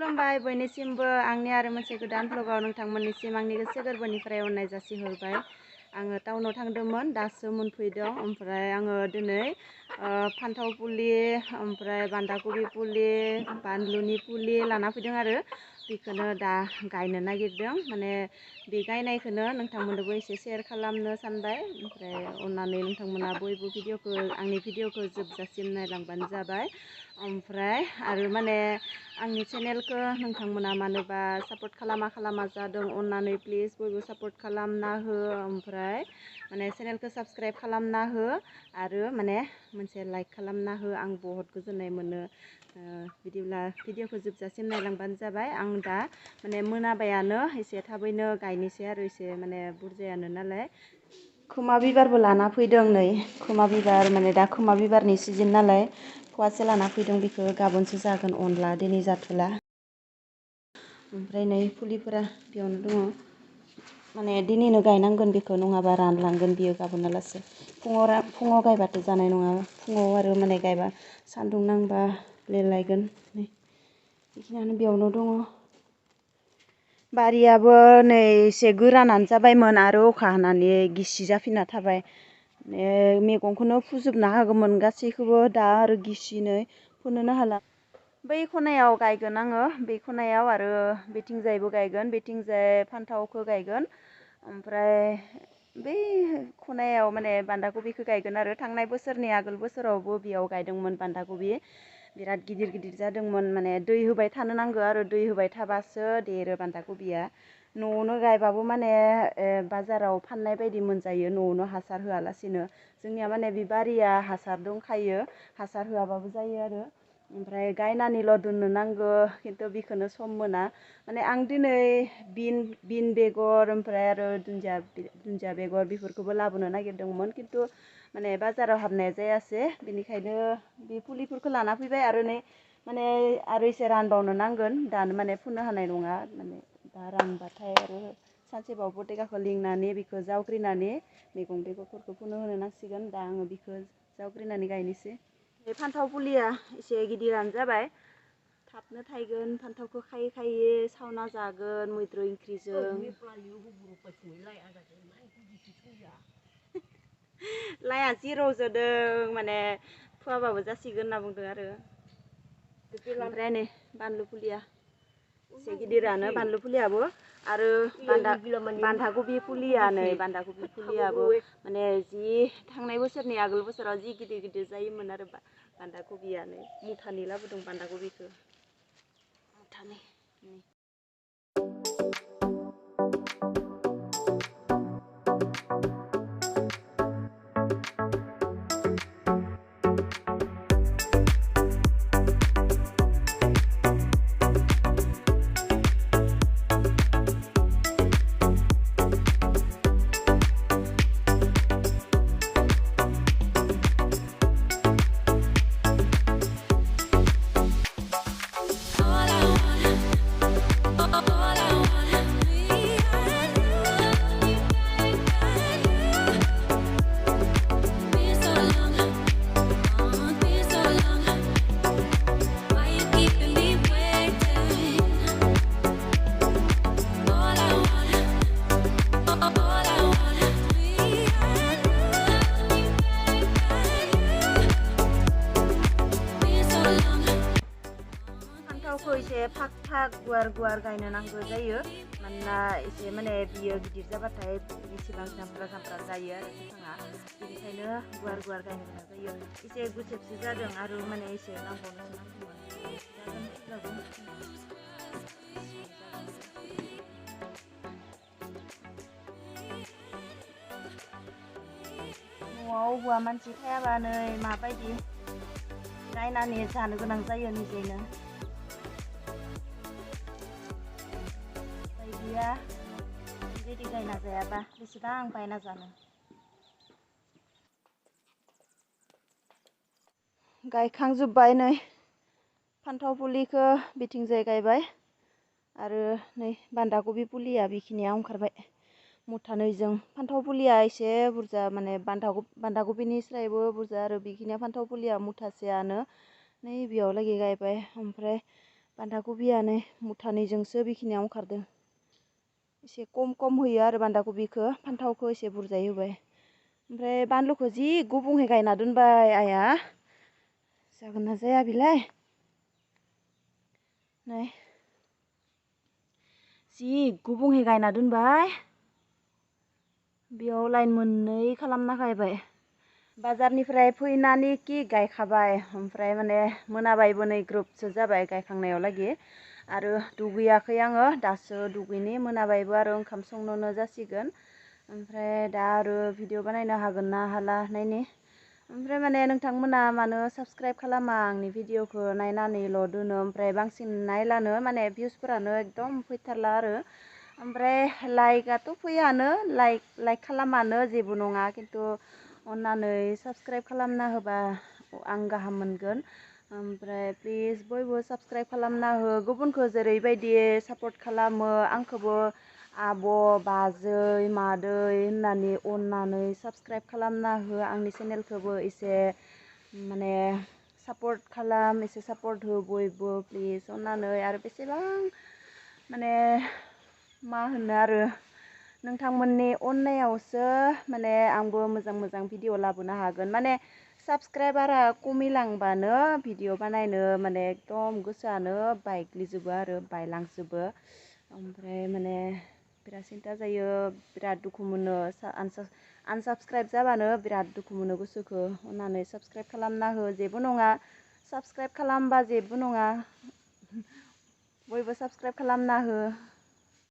खुलुमबाय बयनिसिमबो आंनि आरो मोनसे गोदान ब्लगाव नोंथांमोननिसिम आंनि गोसो गोरबोनिफ्राय अननाय जासिहरबाय। आङो टाउनाव थांदोंमोन दासो मोनफैदों। ओमफ्राय आङो दिनै फान्थाव फुलि ओमफ्राय बान्दा कबि फुलि बानलुनि फुलि लाना फैदों आरो बेखौनो दा गायनो नागिरदों। माने बे गायनायखौनो नोंथांमोननोबो एसे शेयार खालामनो सानबाय। ओमफ्राय अननानै नोंथांमोना बयबो आंनि भिडिअखौ जोबजासिम नायलांबानो जाबाय। ओमफ्राय आरो माने आंनि चेनेलखौ नोंथांमोना मानोबा सापर्ट खालामा जादों अननानै प्लिज बयबो सापर्ट खालामना हो। ओमफ्राय माने चेनेलखौ साबस्क्राइब खालामना हो आरो माने मोनसे लाइक खालामना हो। आं बहुत गोजोननाय मोनो। बिदिब्ला भिडिअखौ जोबजासिम नायलांबानो जाबाय। आं दा माने मोनाबायानो एसे थाबैनो गायनोसै आरो एसे माने बुरजायानो नालाय। खोमा बिबारबो लाना फैदों नै खोमा बिबार माने दा खोमा बिबारनि सिजन नालाय फवासे लाना फैदों। बेखौ गाबोनसो जागोन अनला दिनै जाथ'ला। ओमफ्राय नै फुलिफोरा बेयावनो दङ। माने दिनैनो गायनांगोन बेखौ नङाबा रानलांगोन बियो गाबोन लासे। फुङाव गायबाथ' जानाय नङा। फुङाव आरो माने गायबा सान्दुं नांबा लेलायगोन। नै बेखिनियानो बेयावनो दङ। बारियाबो नै एसे गोरानानो जाबायमोन आरो अखा हानानै गिसि जाफिनना थाबाय। मैगंखौनो फोजोबना होगौमोन गासैखौबो दा आरो गिसिनै फोनोनो हाला। बै खनायाव गायगोन आङो बे खनायाव आरो बेथिंजायबो गायगोन। बेथिंजाय फान्थावखौ गायगोन। ओमफ्राय बै खनायाव माने बान्दा कबिखौ गायगोन आरो थांनाय बोसोरनि आगोल बोसोरावबो बेयाव गायदोंमोन बान्दा कबि। बिराद गिदिर गिदिर जादोंमोन। माने दै होबाय थानो नांगौ आरो दै होबाय थाबासो देरो बान्दा कबिया। न'आवनो गायबाबो माने बाजाराव फाननाय बायदि मोनजायो न'आवनो हासार होआलासिनो। जोंनिया माने बे बारिया हासार दंखायो हासार होआबाबो जायो आरो। ओमफ्राय गायनानैल' दोननो नांगौ खिन्थु बेखौनो सम मोना। माने आं दिनै बिन बेगर ओमफ्राय आरो दुन्दिया बेगर बेफोरखौबो लाबोनो नागिरदोंमोन खिन्थु माने बाजाराव हाबनाय जायासै। बेनिखायनो बे फुलिफोरखौ लाना फैबाय आरो नै माने आरो एसे रानबावनो नांगोन दानो माने फुननो हानाय नङा। माने दा रानबाथाय आरो सानसेबाव बटेकाखौ लिंनानै बेखौ जावग्रिनानै मैगं बेगरफोरखौ फुनो होनो नांसिगोन। दा आङो बेखौ जावग्रिनानै गायनोसै। बे फान्थाव फुलिया एसे गिदिरानो जाबाय। थाबनो थायगोन। फान्थावखौ खायै खायै सावना जागोन मैद्रु ओंख्रिजों। लाइआ जि रज'दों माने फुवाबाबो जासिगोन होनना बुंदों आरो। ओमफ्राय नै बानलु फुलिया एसे गिदिरानो बानलु फुलियाबो आरो बान्दा कबि फुलिया नै बान्दा कबि फुलियाबो माने जि थांनाय बोसोरनि आगोल बोसोराव जि गिदिर गिदिर जायोमोन आरो बान्दा कबियानो। मुथानै लाबोदों बान्दा कबिखौ मुथानै। एसे फाग फाग गुवार गुवार गायनो नांगौ जायो। मानोना एसे माने बियो गिदिर जाबाथाय बेसेबां जामब्रा जामब्रा जायो आरो बिफाङा। बेनिखायनो गुवार गुवार गायनो गोनां जायो। एसे गुसेबसो जादों आरो माने एसे नांबावनोसो नांगौमोन। न'आव हौवा मानसि थायाबा नै माबायदि गायनानै जानो गोनां जायो निजेनो। गैया बेबायदि गायना जायाबा बेसेबां बायना जानो। गायखांजोब्बाय नै फान्थाव फुलिखौ बिथिंजाय गायबाय आरो नै बान्दा कबि फुलिया बेखिनिया ओंखारबाय मुथानैजों। फान्थाव फुलिया एसे बुरजा माने बान्दा कबिनिस्रायबो बुरजा आरो बेखिनिया फान्थाव फुलिया मुथासेयानो नै बेयाव लागै गायबाय। ओमफ्राय बान्दा कबियानो मुथानैजोंसो बेखिनियाव ओंखारदों। एसे खम होयो आरो बान्दा कबिखौ, फान्थावखौ एसे बुरजायै होबाय। ओमफ्राय बानलुखौ जि गुबुंहै गायना दोनबाय आइया। जागोन ना जाया बेलाय? नै जि गुबुंहै गायना दोनबाय। बेयाव लाइन मोननै खालामना गायबाय। बाजारनिफ्राय फैनानै कि गायखाबाय, ओमफ्राय माने मोनाबायबो नै ग्रोबसो जाबाय गायखांनायाव लागि। आरो दुगैयाखै आङो, दासो दुगैनि मोनाबायबो आरो ओंखाम संनोनो जासिगोन। ओमफ्राय दा आरो भिडिअ बानायनो हागोन ना हाला नायनि। ओमफ्राय माने नोंथांमोना मानो साबस्क्राइब खालामा आंनि भिडिअखौ नायनानैल' दोनो, ओमफ्राय बांसिन नायलानो माने भिउसफोरानो एकदम फैथारला आरो। ओमफ्राय लाइकआथ' फैयानो, लाइक खालामानो जेबो नङा, खिन्थु अन्नानै साबस्क्राइब खालामना होबा आं गाहाम मोनगोन। ओमफ्राय प्लिज बयबो साबस्क्राइब खालामना हो। गुबुनखौ जेरैबायदि सापर्ट खालामो आंखौबो आब', बाजै, मादै होननानै अन्नानै साबस्क्राइब खालामना हो। आंनि चेनेलखौबो एसे माने सापर्ट खालाम, एसे सापर्ट हो बयबो प्लिज अन्नानै। आरो बेसेबां माने मा होनो आरो नोंथांमोननि अननायावसो माने आंबो मोजां भिडिअ लाबोनो हागोन। माने साबस्क्राइबारा खमिलांबानो भिडिअ बानायनो माने एकदम गोसोआनो बायग्लिजोबो आरो बायलांजोबो। ओमफ्राय माने बिराद सिन्था जायो, बिराद दुखु मोनो। आनसाबस्क्राइब जाबानो बिराद दुखु मोनो गोसोखौ। अन्नानै साबस्क्राइब खालामना हो, जेबो नङा। साबस्क्राइब खालामबा जेबो नङा, बयबो साबस्क्राइब खालामना हो।